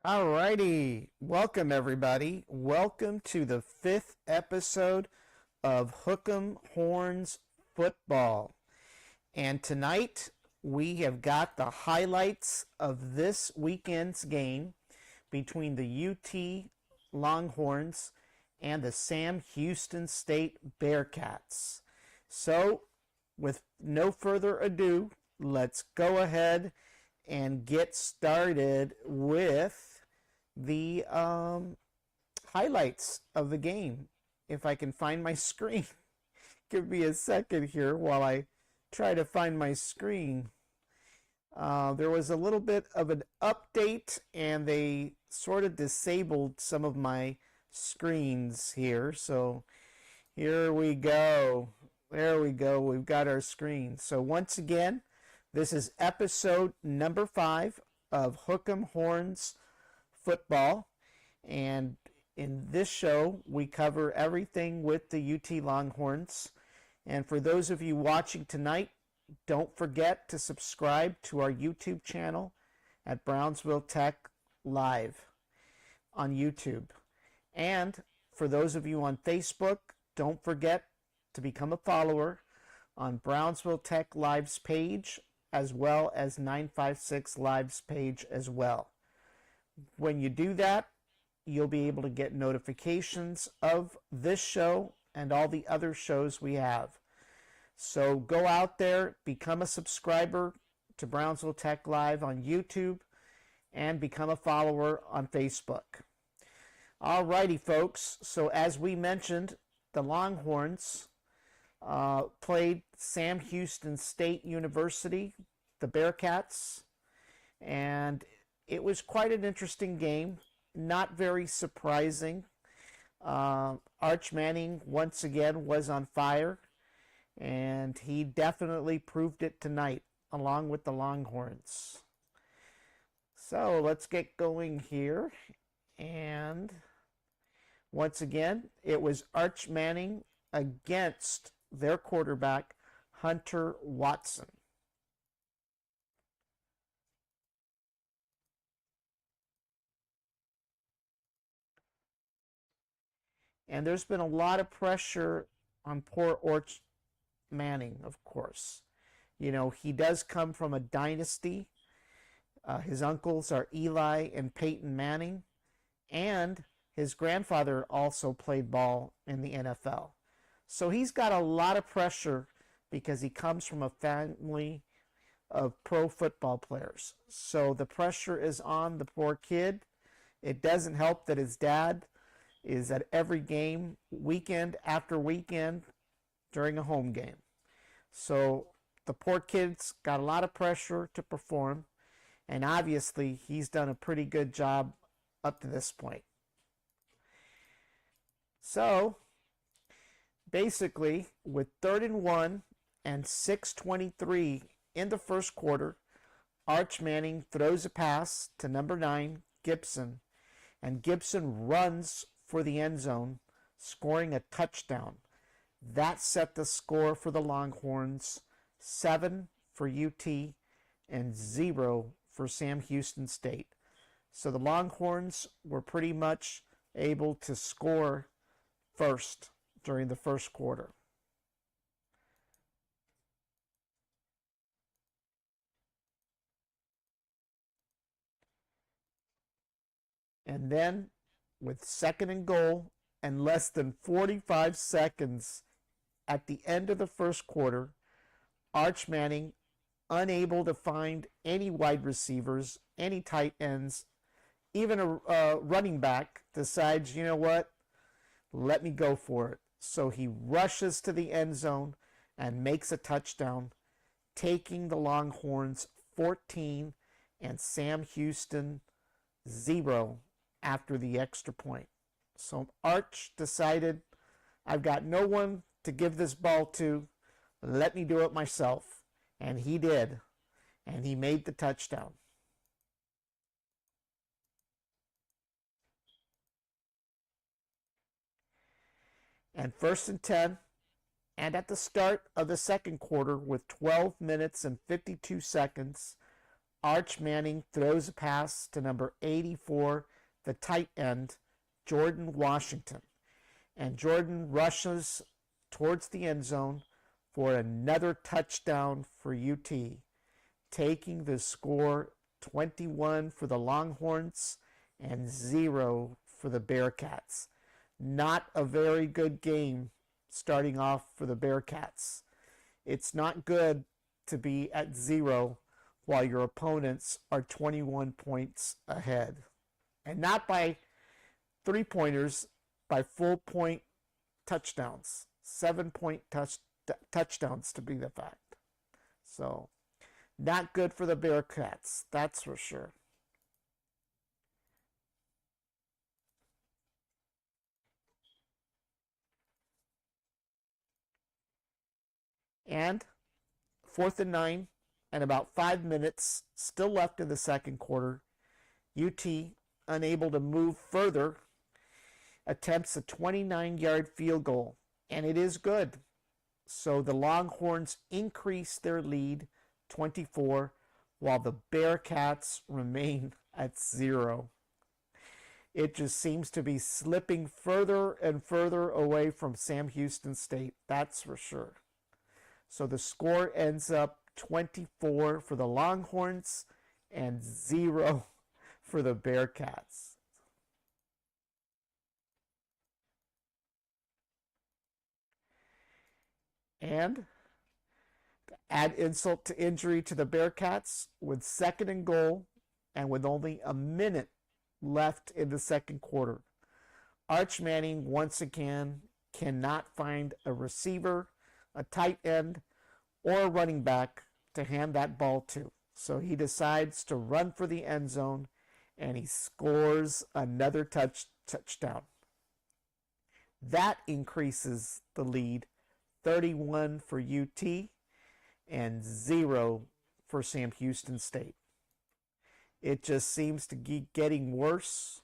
Alrighty, welcome everybody. Welcome to the 5th episode of Hook'em Horns Football. And tonight we have got the highlights of this weekend's game between the UT Longhorns and the Sam Houston State Bearkats. So, with no further ado, let's go ahead and get started with the highlights of the game. If I can find my screen. Give me a second here while I try to find my screen. There was a little bit of an update and they sort of disabled some of my screens here. So here we go. There we go. We've got our screen. So once again, this is episode number 5 of Hook'em Horns Football, and in this show we cover everything with the UT Longhorns. And for those of you watching tonight, don't forget to subscribe to our YouTube channel at Brownsville Tech Live on YouTube. And for those of you on Facebook, don't forget to become a follower on Brownsville Tech Live's page, as well as 956 Live's page as well. When you do that, you'll be able to get notifications of this show and all the other shows we have. So go out there, become a subscriber to Brownsville Tech Live on YouTube, and become a follower on Facebook. Alrighty, folks. So as we mentioned, the Longhorns played Sam Houston State University, the Bearkats, and it was quite an interesting game. Not very surprising. Arch Manning once again was on fire, and he definitely proved it tonight along with the Longhorns. So let's get going here. And once again, it was Arch Manning against their quarterback, Hunter Watson. And there's been a lot of pressure on poor Arch Manning, of course. You know, he does come from a dynasty. His uncles are Eli and Peyton Manning, and his grandfather also played ball in the NFL. So he's got a lot of pressure because he comes from a family of pro football players. So the pressure is on the poor kid. It doesn't help that his dad is at every game, weekend after weekend, during a home game. So the poor kid's got a lot of pressure to perform, and obviously he's done a pretty good job up to this point. So basically, with 3rd and 1 and 6:23 in the first quarter, Arch Manning throws a pass to number 9, Gibson, and Gibson runs for the end zone, scoring a touchdown. That set the score for the Longhorns, 7 for UT and 0 for Sam Houston State. So the Longhorns were pretty much able to score first during the first quarter. And then, with 2nd and goal and less than 45 seconds at the end of the first quarter, Arch Manning, unable to find any wide receivers, any tight ends, even a running back, decides, you know what, let me go for it. So he rushes to the end zone and makes a touchdown, taking the Longhorns 14 and Sam Houston 0 after the extra point. So Arch decided, I've got no one to give this ball to, let me do it myself. And he did. And he made the touchdown. And 1st and 10, and at the start of the second quarter with 12 minutes and 52 seconds, Arch Manning throws a pass to number 84, the tight end, Jordan Washington. And Jordan rushes towards the end zone for another touchdown for UT, taking the score 21 for the Longhorns and 0 for the Bearkats. Not a very good game starting off for the Bearkats. It's not good to be at 0 while your opponents are 21 points ahead. And not by 3-pointers, by full point touchdowns. 7-point touchdowns to be the fact. So, not good for the Bearkats, that's for sure. And 4th and 9, and about 5 minutes still left in the second quarter. UT, unable to move further, attempts a 29-yard field goal, and it is good. So the Longhorns increase their lead 24, while the Bearkats remain at 0. It just seems to be slipping further and further away from Sam Houston State, that's for sure. So the score ends up 24 for the Longhorns and 0 for the Bearkats. And to add insult to injury to the Bearkats, with 2nd and goal and with only a minute left in the second quarter, Arch Manning once again cannot find a receiver, a tight end, or a running back to hand that ball to. So he decides to run for the end zone, and he scores another touchdown. That increases the lead, 31 for UT and 0 for Sam Houston State. It just seems to be getting worse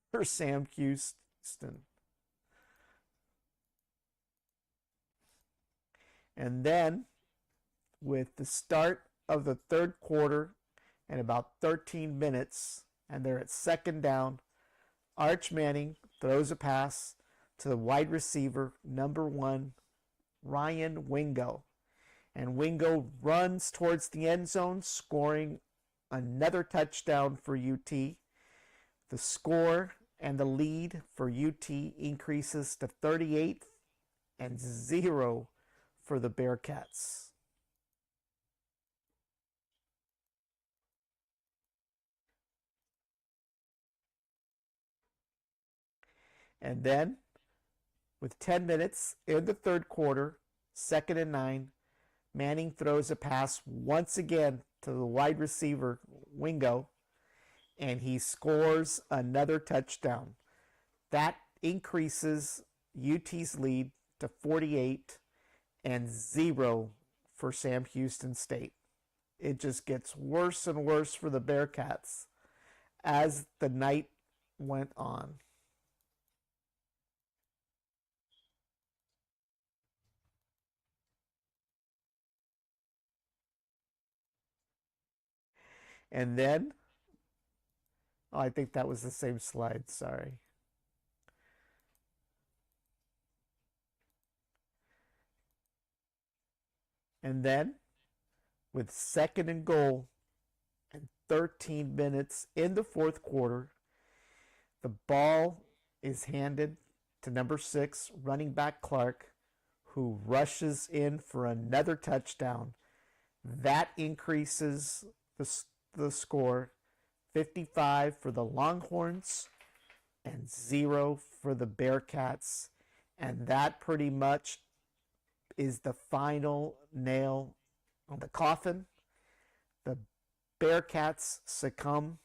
for Sam Houston. And then, with the start of the third quarter and about 13 minutes, and they're at 2nd down, Arch Manning throws a pass to the wide receiver, number 1, Ryan Wingo. And Wingo runs towards the end zone, scoring another touchdown for UT. The score and the lead for UT increases to 38 and 0 for the Bearkats. And then, with 10 minutes in the third quarter, 2nd and 9, Manning throws a pass once again to the wide receiver, Wingo, and he scores another touchdown. That increases UT's lead to 48 and 0 for Sam Houston State. It just gets worse and worse for the Bearkats as the night went on. And then, oh, I think that was the same slide, sorry. And then, with 2nd and goal and 13 minutes in the fourth quarter, the ball is handed to number 6, running back Clark, who rushes in for another touchdown. That increases the score, 55 for the Longhorns and 0 for the Bearkats. And that pretty much is the final nail on the coffin. The Bearkats succumb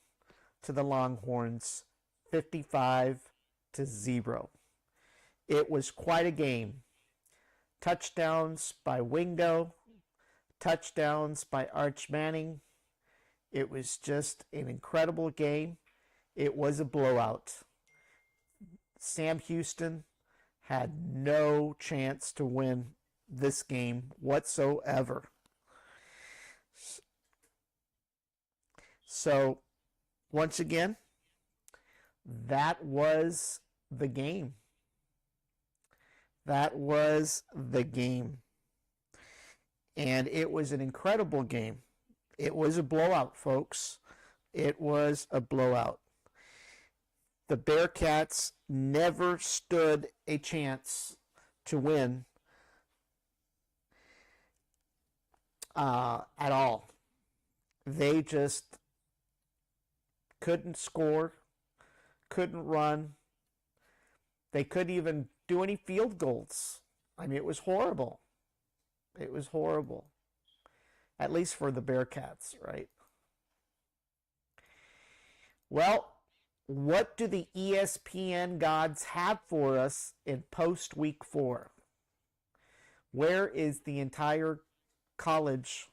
to the Longhorns 55 to 0. It was quite a game. Touchdowns by Wingo, touchdowns by Arch Manning. It was just an incredible game. It was a blowout. Sam Houston had no chance to win this game whatsoever. So, once again, that was the game. That was the game. And it was an incredible game. It was a blowout, folks. It was a blowout. The Bearkats never stood a chance to win at all. They just couldn't score, couldn't run. They couldn't even do any field goals. I mean, it was horrible. It was horrible. At least for the Bearkats, right? Well, what do the ESPN gods have for us in post-week 4? Where is the entire college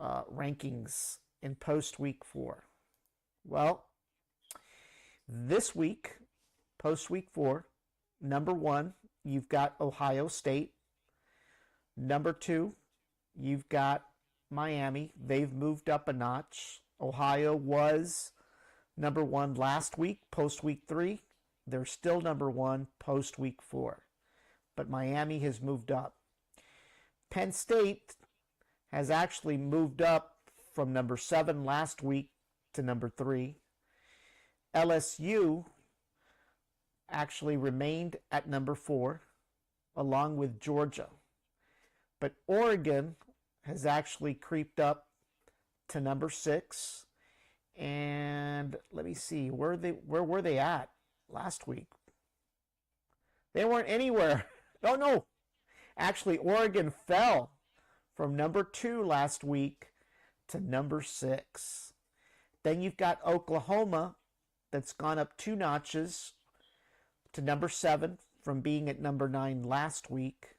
rankings in post-week 4? Well, this week, post-week 4, number 1, you've got Ohio State. Number 2, you've got Miami. They've moved up a notch. Ohio was number 1 last week, post-week 3. They're still number 1 post-week 4. But Miami has moved up. Penn State has actually moved up from number 7 last week to number 3. LSU actually remained at number 4, along with Georgia. But Oregon has actually creeped up to number 6. And let me see, where were they at last week? They weren't anywhere. Oh no. Actually, Oregon fell from number 2 last week to number 6. Then you've got Oklahoma that's gone up 2 notches to number 7 from being at number 9 last week,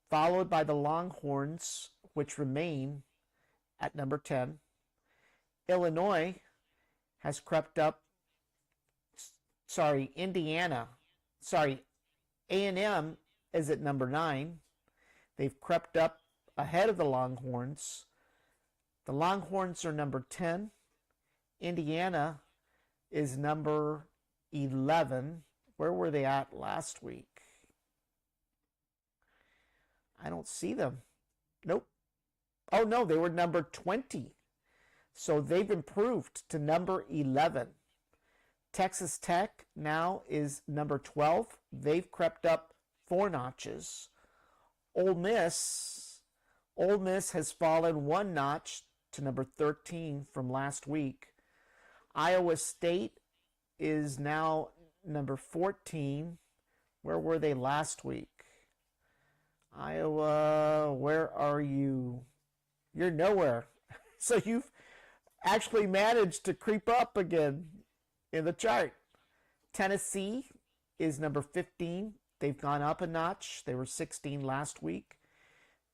followed by the Longhorns, which remain at number 10. Illinois has crept up, Indiana, A&M is at number 9. They've crept up ahead of the Longhorns. The Longhorns are number 10. Indiana is number 11. Where were they at last week? I don't see them. Nope. Oh no, they were number 20. So they've improved to number 11. Texas Tech now is number 12. They've crept up 4 notches. Ole Miss has fallen 1 notch to number 13 from last week. Iowa State is now number 14. Where were they last week? Iowa, where are you? You're nowhere. So you've actually managed to creep up again in the chart. Tennessee is number 15. They've gone up a notch. They were 16 last week.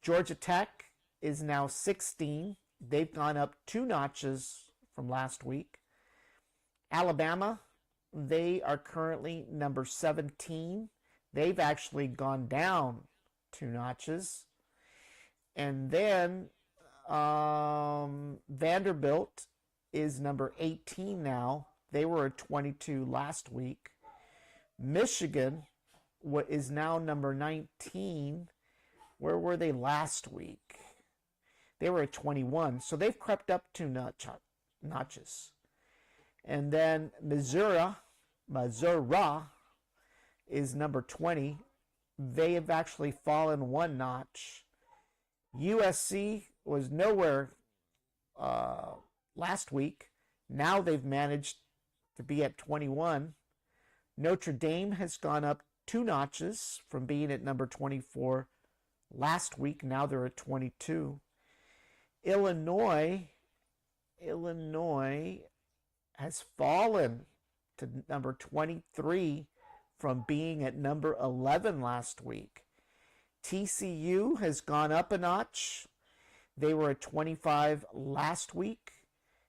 Georgia Tech is now 16. They've gone up 2 notches from last week. Alabama, they are currently number 17. They've actually gone down 2 notches. And then Vanderbilt is number 18 now. They were at 22 last week. Michigan is now number 19. Where were they last week? They were at 21. So they've crept up 2 notches. And then Missouri is number 20. They have actually fallen 1 notch. USC was nowhere last week. Now they've managed to be at 21. Notre Dame has gone up 2 notches from being at number 24 last week. Now they're at 22. Illinois has fallen to number 23 from being at number 11 last week. TCU has gone up a notch. They were at 25 last week,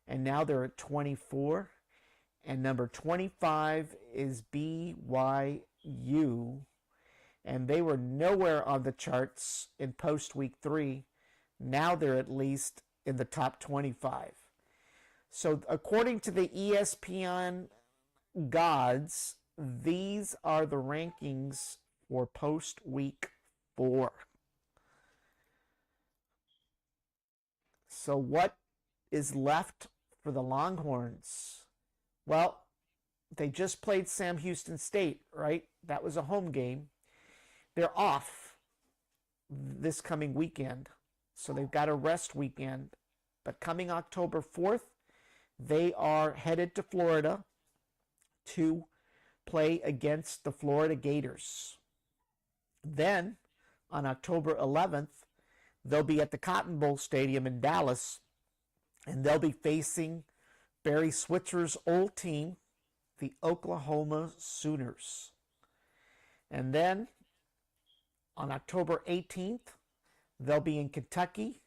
and now they're at 24. And number 25 is BYU, and they were nowhere on the charts in post-week 3. Now they're at least in the top 25. So according to the ESPN gods, these are the rankings for post week 4. So what is left for the Longhorns? Well, they just played Sam Houston State, right? That was a home game. They're off this coming weekend, so they've got a rest weekend. But coming October 4th, they are headed to Florida to play against the Florida Gators. Then, on October 11th, they'll be at the Cotton Bowl Stadium in Dallas, and they'll be facing Barry Switzer's old team, the Oklahoma Sooners. And then, on October 18th, they'll be in Kentucky,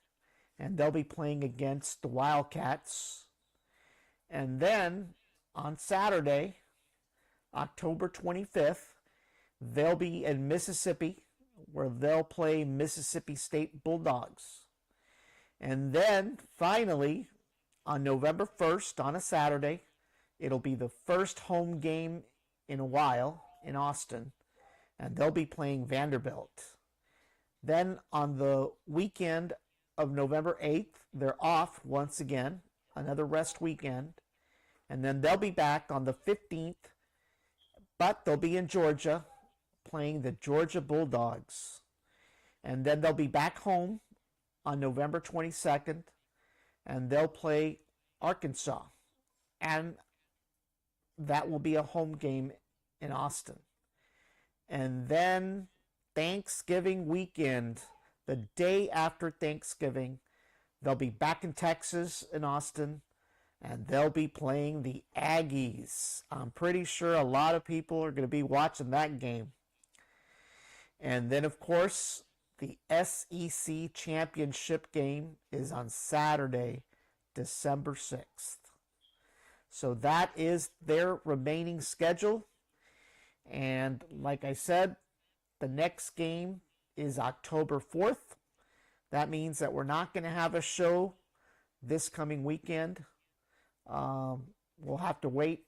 and they'll be playing against the Wildcats. And then, on Saturday, October 25th, they'll be in Mississippi, where they'll play Mississippi State Bulldogs. And then, finally, on November 1st, on a Saturday, it'll be the first home game in a while in Austin, and they'll be playing Vanderbilt. Then, on the weekend of November 8th, they're off once again, another rest weekend. And then they'll be back on the 15th, but they'll be in Georgia playing the Georgia Bulldogs. And then they'll be back home on November 22nd, and they'll play Arkansas. And that will be a home game in Austin. And then Thanksgiving weekend, the day after Thanksgiving, they'll be back in Texas in Austin, and they'll be playing the Aggies. I'm pretty sure a lot of people are going to be watching that game. And then, of course, the SEC championship game is on Saturday, December 6th. So that is their remaining schedule. And like I said, the next game is October 4th. That means that we're not going to have a show this coming weekend. We'll have to wait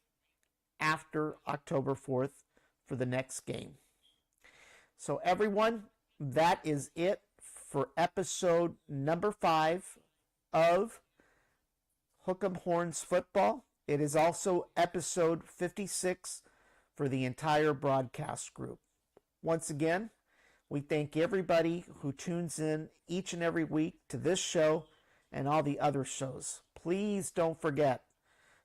after October 4th for the next game. So everyone, that is it for episode number 5 of Hook'em Horns Football. It is also episode 56 for the entire broadcast group. Once again, we thank everybody who tunes in each and every week to this show and all the other shows. Please don't forget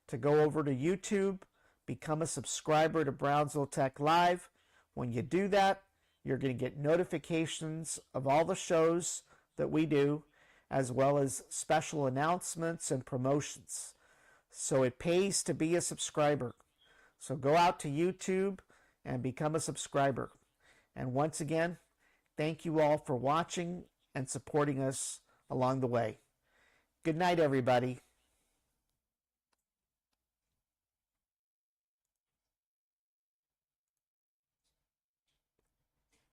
to go over to YouTube, become a subscriber to Brownsville Tech Live. When you do that, you're going to get notifications of all the shows that we do, as well as special announcements and promotions. So it pays to be a subscriber. So go out to YouTube and become a subscriber. And once again, thank you all for watching and supporting us along the way. Good night, everybody.